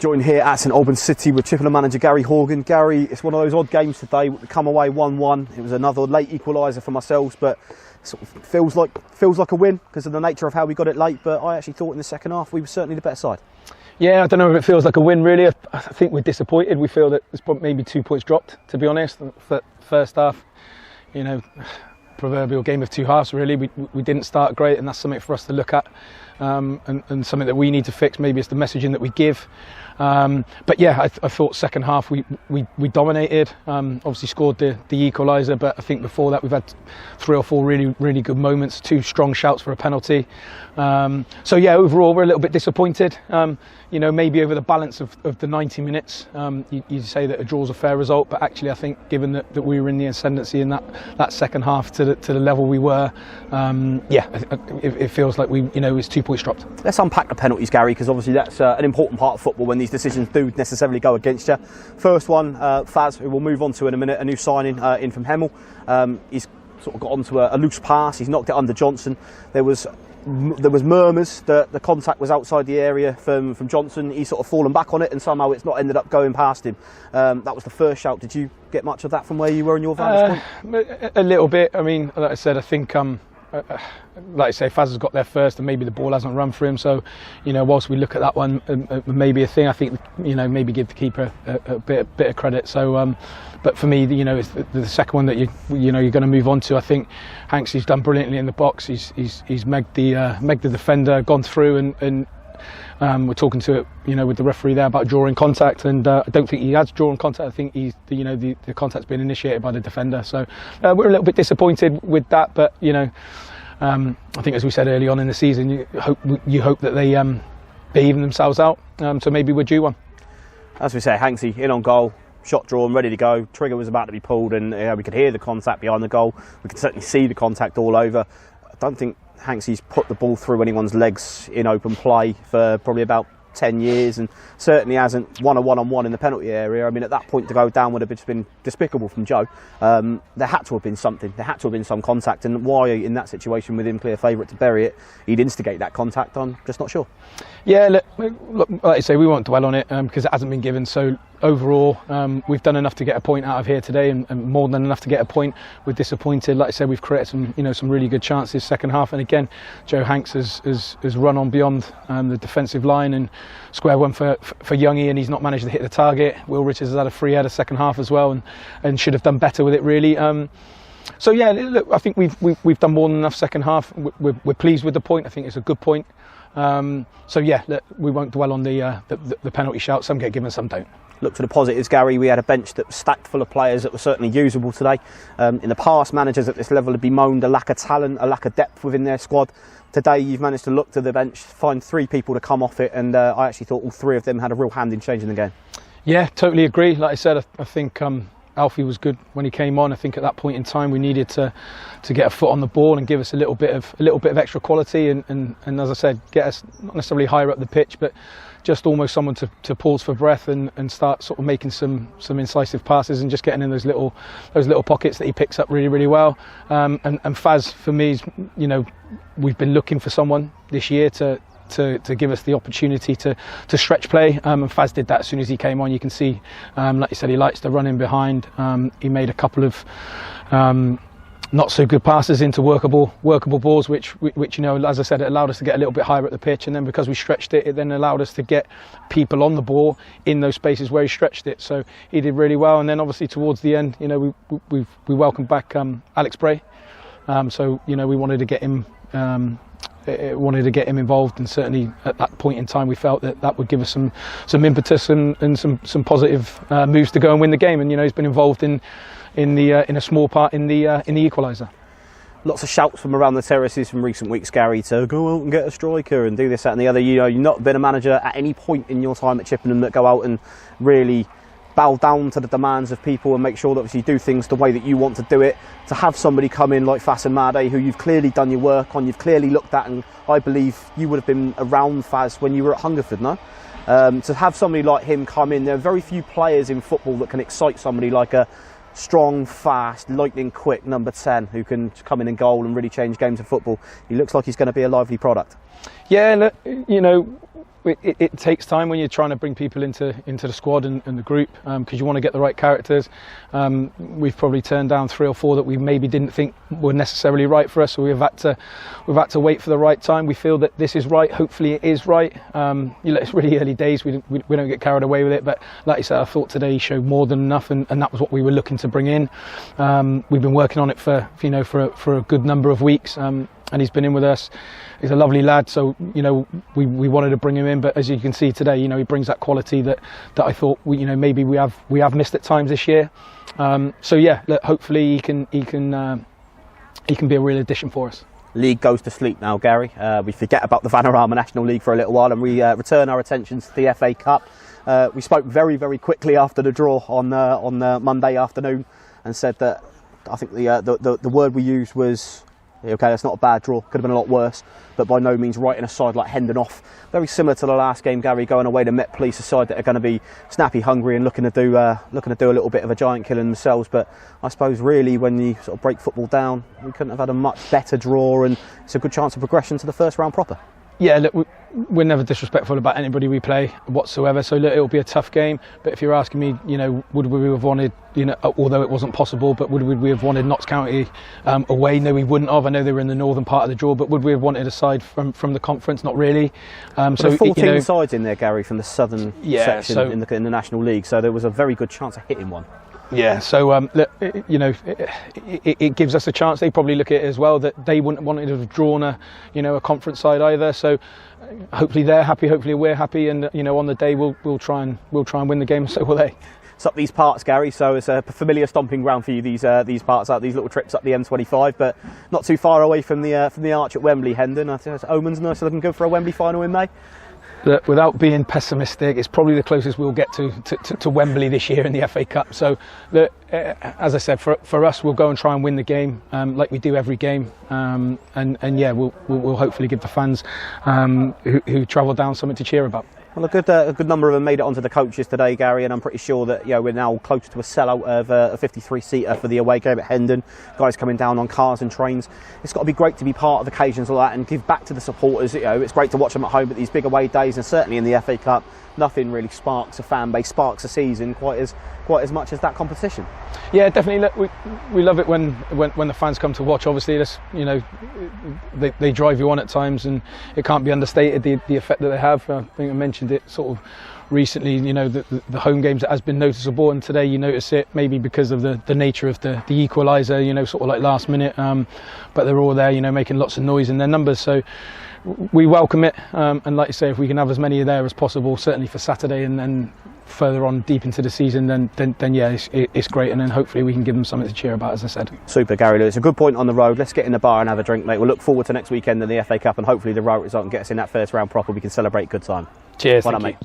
Joined here at St Albans City with Chippenham manager Gary Horgan. Gary, it's one of those odd games today. We come away 1-1. It was another late equaliser for myself, but it sort of feels like a win because of the nature of how we got it late. But I actually thought in the second half we were certainly the better side. Yeah, I don't know if it feels like a win really. I think we're disappointed. We feel that there's maybe 2 points dropped, to be honest. The first half, you know, proverbial game of two halves really. We didn't start great, and that's something for us to look at, and something that we need to fix. Maybe it's the messaging that we give. But yeah, I thought second half we dominated. Obviously scored the equaliser, but I think before that we've had 3 or 4 really good moments. 2 strong shouts for a penalty. So yeah, overall we're a little bit disappointed. You know, maybe over the balance of the 90 minutes, you say that a draw's a fair result, but actually I think given that we were in the ascendancy in that second half to the level we were, yeah, it feels like it's 2 points dropped. Let's unpack the penalties, Gary, because obviously that's an important part of football when these decisions do necessarily go against you. First one, Faz, who we'll move on to in a minute, a new signing in from Hemel. He's sort of got onto a loose pass. He's knocked it under Johnson. There was murmurs that the contact was outside the area from Johnson. He's sort of fallen back on it, and somehow it's not ended up going past him. That was the first shout. Did you get much of that from where you were in your vantage point? A little bit. I mean, like I said, I think like I say, Faz has got there first, and maybe the ball hasn't run for him. So, you know, whilst we look at that one, maybe a thing. I think, you know, maybe give the keeper a bit of credit. So, but for me, you know, it's the second one that you're going to move on to. I think Hanksy's done brilliantly in the box. He's megged the defender, gone through, and we're talking to it, you know, with the referee there about drawing contact, and I don't think he has drawn contact. I think the contact's been initiated by the defender. So we're a little bit disappointed with that, but you know, I think as we said early on in the season, you hope that they even themselves out. So maybe we're due one. As we say, Hanksy in on goal. Shot drawn, ready to go. Trigger was about to be pulled, and we could hear the contact behind the goal. We could certainly see the contact all over. I don't think Hanksy's put the ball through anyone's legs in open play for probably about 10 years, and certainly hasn't won a one-on-one in the penalty area. I mean, at that point to go down would have just been despicable from Joe. There had to have been something. There had to have been some contact, and why in that situation with him clear favourite to bury it, he'd instigate that contact. I'm just not sure. Yeah, look, like I say, we won't dwell on it because it hasn't been given. So overall, we've done enough to get a point out of here today, and more than enough to get a point. We're disappointed. Like I said, we've created some really good chances second half, and again, Joe Hanks has run on beyond the defensive line and square one for Youngie, and he's not managed to hit the target. Will Richards has had a free header second half as well, and should have done better with it really. So yeah, look, I think we've done more than enough second half. We're pleased with the point. I think it's a good point. So yeah, look, we won't dwell on the penalty shout. Some get given, some don't. Look to the positives, Gary. We had a bench that was stacked full of players that were certainly usable today. In the past, managers at this level have bemoaned a lack of talent, a lack of depth within their squad. Today, you've managed to look to the bench, find 3 people to come off it, and I actually thought all 3 of them had a real hand in changing the game. Yeah, totally agree. Like I said, I think Alfie was good when he came on. I think at that point in time we needed to get a foot on the ball and give us a little bit of extra quality, and as I said, get us not necessarily higher up the pitch, but just almost someone to pause for breath and start sort of making some incisive passes and just getting in those little pockets that he picks up really well. And Faz, for me, is, you know, we've been looking for someone this year to give us the opportunity to stretch play, and Faz did that as soon as he came on. You can see, like you said, he likes to run in behind. He made a couple of not so good passes into workable balls, which you know, as I said, it allowed us to get a little bit higher at the pitch, and then because we stretched it, it then allowed us to get people on the ball in those spaces where he stretched it. So he did really well, and then obviously towards the end, you know, we welcomed back Alex Bray. So you know, we wanted to get him. Wanted to get him involved, and certainly at that point in time we felt that would give us some impetus and some positive moves to go and win the game. And you know, he's been involved in a small part in the equaliser. Lots of shouts from around the terraces from recent weeks, Gary, to go out and get a striker and do this, that and the other. You know, you've not been a manager at any point in your time at Chippenham that go out and really bow down to the demands of people and make sure that obviously you do things the way that you want to do it. To have somebody come in like Faz and Made, who you've clearly done your work on, you've clearly looked at, and I believe you would have been around Faz when you were at Hungerford, no? To have somebody like him come in, there are very few players in football that can excite somebody like a strong, fast, lightning quick number 10 who can come in and goal and really change games of football. He looks like he's going to be a lively product. Yeah, you know, it takes time when you're trying to bring people into the squad and the group, because you want to get the right characters. We've probably turned down 3 or 4 that we maybe didn't think were necessarily right for us, so we've had to wait for the right time. We feel that this is right. Hopefully it is right. It's really early days. We don't get carried away with it, but like you said, I thought today he showed more than enough, and that was what we were looking to bring in. We've been working on it for a good number of weeks. And he's been in with us. He's a lovely lad, so we wanted to bring him in. But as you can see today, he brings that quality that I thought maybe we have missed at times this year. So yeah, look, hopefully he can be a real addition for us. League goes to sleep now, Gary. We forget about the Vanarama National League for a little while, and we return our attentions to the FA Cup. We spoke very, very quickly after the draw on Monday afternoon, and said that I think the word we used was, okay, that's not a bad draw, could have been a lot worse, but by no means writing a side like Hendon off. Very similar to the last game, Gary, going away to Met Police, a side that are going to be snappy, hungry, and looking to do a little bit of a giant killing themselves. But I suppose really, when you sort of break football down, we couldn't have had a much better draw, and it's a good chance of progression to the first round proper. Yeah, look, we're never disrespectful about anybody we play whatsoever. So look, it'll be a tough game. But if you're asking me, would we have wanted, although it wasn't possible, but would we have wanted Notts County away? No, we wouldn't have. I know they were in the northern part of the draw, but would we have wanted a side from the conference? Not really. So there's 14 sides in there, Gary, from the southern section in the National League. So there was a very good chance of hitting one. Yeah, so look, it gives us a chance. They probably look at it as well that they wouldn't want to have drawn a conference side either. So hopefully they're happy, hopefully we're happy, and on the day we'll try and win the game. So will they. It's up these parts, Gary. So it's a familiar stomping ground for you. These parts, up these little trips up the M25, but not too far away from the arch at Wembley, Hendon. I think omens nice looking good for a Wembley final in May. Without being pessimistic, it's probably the closest we'll get to Wembley this year in the FA Cup. So, as I said, for us, we'll go and try and win the game like we do every game, and yeah, we'll hopefully give the fans who travel down something to cheer about. Well, a good number of them made it onto the coaches today, Gary, and I'm pretty sure that we're now close to a sellout of a 53-seater for the away game at Hendon. Guys coming down on cars and trains. It's got to be great to be part of occasions like that and give back to the supporters. It's great to watch them at home at these big away days, and certainly in the FA Cup, nothing really sparks a fan base, sparks a season quite as much as that competition. Yeah, definitely. Look, we love it when the fans come to watch. Obviously, they drive you on at times, and it can't be understated the effect that they have. I think I mentioned it sort of recently. The home games, it has been noticeable, and today you notice it maybe because of the nature of the equaliser. Sort of like last minute, but they're all there. Making lots of noise in their numbers. So we welcome it, and like you say, if we can have as many there as possible, certainly for Saturday, and then further on deep into the season, then yeah, it's great, and then hopefully we can give them something to cheer about, as I said. Super, Gary. It's a good point on the road. Let's get in the bar and have a drink, mate. We'll look forward to next weekend in the FA Cup, and hopefully the right result and get us in that first round proper. We can celebrate good time. Cheers. Well done, mate.